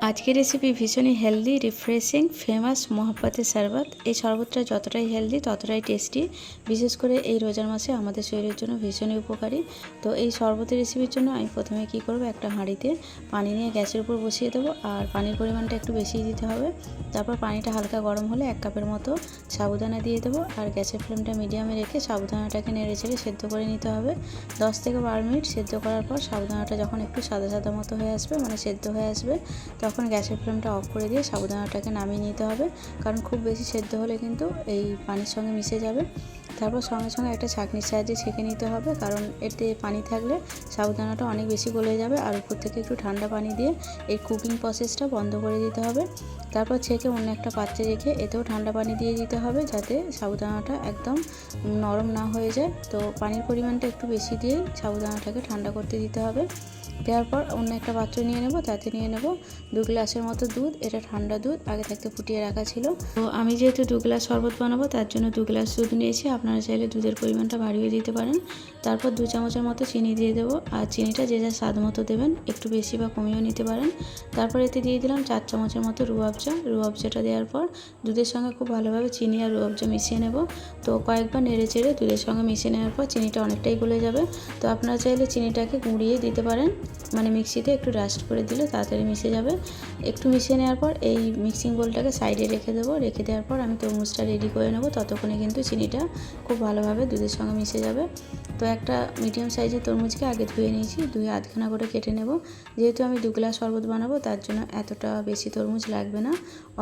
আজকের রেসিপি ভীষণই healthy, refreshing, famous মহাব্বতের শরবত। এই শরবতটা যতটাই হেলদি ততটাই টেস্টি। বিশেষ করে এই রোজার মাসে আমাদের শরীরের জন্য ভীষণই উপকারী। তো এই শরবতের রেসিপির জন্য আমি প্রথমে কি করব, একটা হাঁড়িতে পানি নিয়ে গ্যাসের উপর বসিয়ে দেবো। আর পানির পরিমাণটা একটু বেশি দিতে হবে। তারপর পানিটা হালকা গরম হলে 1 কাপের মতো সাবুদানা দিয়ে দেবো। আর গ্যাসের ফ্লেমটা মিডিয়ামে রেখে সাবুদানাটাকে নেড়ে চেড়ে সেদ্ধ করে নিতে হবে। 10 থেকে 12 মিনিট সেদ্ধ করার পর সাবুদানাটা যখন একটু সাদা সাদা মতো হয়ে আসবে, মানে সেদ্ধ হয়ে আসবে, তখন গ্যাসের ফ্লেমটা অফ করে দিয়ে সাবুদানাটাকে নামিয়ে নিতে হবে। কারণ খুব বেশি সেদ্ধ হলে কিন্তু এই পানির সঙ্গে মিশে যাবে। তারপর সঙ্গে সঙ্গে একটা ছাঁকনির সাহায্যে ছেঁকে নিতে হবে, কারণ এতে পানি থাকলে সাবুদানাটা অনেক বেশি গলে যাবে। আর উপর থেকে একটু ঠান্ডা পানি দিয়ে এই কুকিং প্রসেসটা বন্ধ করে দিতে হবে। তারপর ছেঁকে অন্য একটা পাত্রে রেখে এতেও ঠান্ডা পানি দিয়ে দিতে হবে, যাতে সাবুদানাটা একদম নরম না হয়ে যায়। তো পানির পরিমাণটা একটু বেশি দিয়েই সাবুদানাটাকে ঠান্ডা করতে দিতে হবে। দেওয়ার পর অন্য একটা পাত্র নিয়ে নেব, তাতে নিয়ে নেব 2 গ্লাসের মতো দুধ। এটা ঠান্ডা দুধ, আগে থাকতে ফুটিয়ে রাখা ছিল। তো আমি যেহেতু 2 গ্লাস শরবত বানাবো, তার জন্য 2 গ্লাস দুধ নিয়েছি। আপনারা চাইলে দুধের পরিমাণটা বাড়িয়ে দিতে পারেন। তারপর 2 চামচের মতো চিনি দিয়ে দেবো। আর চিনিটা যে যার স্বাদ মতো দেবেন, একটু বেশি বা কমিয়েও নিতে পারেন। তারপর এতে দিয়ে দিলাম 4 চামচের মতো রুয়াবজা। রুয়াবজাটা দেওয়ার পর দুধের সঙ্গে খুব ভালোভাবে চিনি আর রুয়াবজা মিশিয়ে নেব। তো কয়েকবার নেড়ে চেড়ে দুধের সঙ্গে মিশিয়ে নেওয়ার পর চিনিটা অনেকটাই গলে যাবে। তো আপনারা চাইলে চিনিটাকে গুঁড়িয়ে দিতে পারেন, মানে মিক্সিতে একটু ডাস্ট করে দিলে তাড়াতাড়ি মিশে যাবে। একটু মিশিয়ে নেওয়ার পর এই মিক্সিং বোলটাকে সাইডে রেখে দেবো। রেখে দেওয়ার পর আমি তরমুজটা রেডি করে নেব। ততক্ষণে কিন্তু চিনিটা খুব ভালোভাবে দুধের সঙ্গে মিশে যাবে। তো একটা মিডিয়াম সাইজের তরমুজকে আগে ধুয়ে নিয়েছি, ধুয়ে আধখানা করে কেটে নেব। যেহেতু আমি 2 গ্লাস শরবত বানাবো, তার জন্য এতটা বেশি তরমুজ লাগবে না,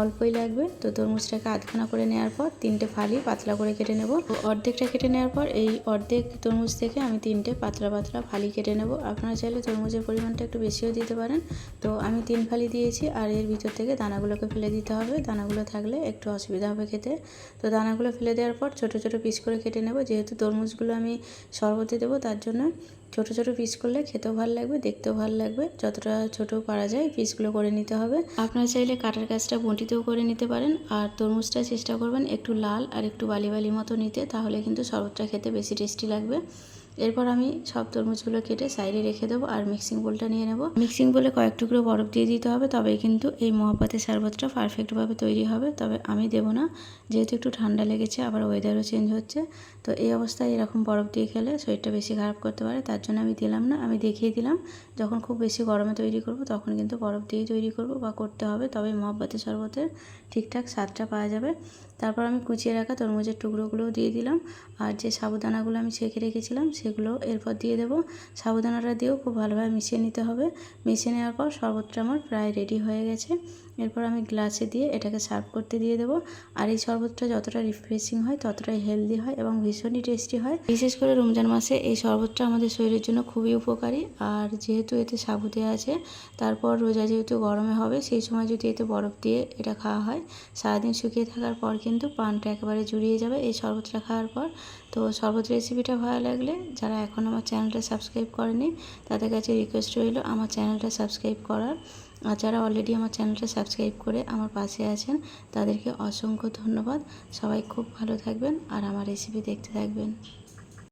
অল্পই লাগবে। তো তরমুজটাকে আধখানা করে নেওয়ার পর 3টে ফালি পাতলা করে কেটে নেব। অর্ধেকটা কেটে নেওয়ার পর এই অর্ধেক তরমুজ থেকে আমি 3টে পাতলা পাতলা ফালি কেটে নেব। আপনারা চাইলে তরমুজের পরিমাণটা একটু বেশিও দিতে পারেন। তো আমি 3 ফালি দিয়েছি। আর এর ভিতর থেকে দানাগুলোকে ফেলে দিতে হবে। দানাগুলো থাকলে একটু অসুবিধা হবে খেতে। তো দানাগুলো ফেলে দেওয়ার পর ছোট ছোট পিস করে কেটে নেব। যেহেতু তরমুজগুলো আমি শরবতে দেবো, তার জন্য ছোট ছোট পিস করলে খেতেও ভালো লাগবে, দেখতেও ভালো লাগবে। যতটা ছোট পারা যায় পিসগুলো করে নিতে হবে। আপনারা চাইলে কাটার কাজটা বঁটিতেও করে নিতে পারেন। আর তরমুজটা চেষ্টা করবেন একটু লাল আর একটু বালি বালি মতো নিতে, তাহলে কিন্তু শরবতটা খেতে বেশি টেস্টি লাগবে। এরপর আমি সব তরমুজগুলো কেটে সাইডে রেখে দেবো। আর মিক্সিং বোলটা নিয়ে নেব। মিক্সিং বোলে কয়েক টুকরো বরফ দিয়ে দিতে হবে, তবেই কিন্তু এই মহাব্বতের শরবতটা পারফেক্টভাবে তৈরি হবে। তবে আমি দেবো না, যেহেতু একটু ঠান্ডা লেগেছে, আবার ওয়েদারও চেঞ্জ হচ্ছে। তো এই অবস্থায় এরকম বরফ দিয়ে খেলে শরীরটা বেশি খারাপ করতে পারে, তার জন্য আমি দিলাম না। আমি দেখিয়ে দিলাম যখন খুব বেশি গরমে তৈরি করব, তখন কিন্তু বরফ দিয়েই তৈরি করব বা করতে হবে, তবে মহাব্বতের শরবতের ঠিকঠাক স্বাদটা পাওয়া যাবে। তারপর আমি কুচিয়ে রাখা তরমুজের টুকরোগুলোও দিয়ে দিলাম। আর যে সাবুদানাগুলো আমি ছেঁকে রেখেছিলাম সেগুলো এরপর দিয়ে দেবো। সাবুদানাটা দিয়েও খুব ভালোভাবে মিশিয়ে নিতে হবে। মিশিয়ে নেওয়ার পর শরবতটা আমার প্রায় রেডি হয়ে গেছে। এরপর আমি গ্লাসে দিয়ে এটাকে সার্ভ করতে দিয়ে দেবো। আর এই শরবতটা যতটা রিফ্রেশিং হয় ততটাই হেলদি হয় এবং ভীষণই টেস্টি হয়। বিশেষ করে রমজান মাসে এই শরবতটা আমাদের শরীরের জন্য খুবই উপকারী। আর যেহেতু এতে সাবু দেওয়া আছে, তারপর রোজা যেহেতু গরমে হবে, সেই সময় যদি এতে বরফ দিয়ে এটা খাওয়া হয়, সারাদিন শুকিয়ে থাকার পর কিন্তু পানটা একেবারে জুড়িয়ে যাবে এই শরবতটা খাওয়ার পর। তো শরবত রেসিপিটা ভালো লাগলে যারা এখন আমার চ্যানেলটা সাবস্ক্রাইব করেনি, তাদের কাছে রিকোয়েস্ট রইল আমার চ্যানেলটা সাবস্ক্রাইব করার। আর যারা অলরেডি আমার চ্যানেলটা সাবস্ক্রাইব করে আমার পাশে আছেন, তাদেরকে অসংখ্য ধন্যবাদ। সবাই খুব ভালো থাকবেন আর আমার রেসিপি দেখতে থাকবেন।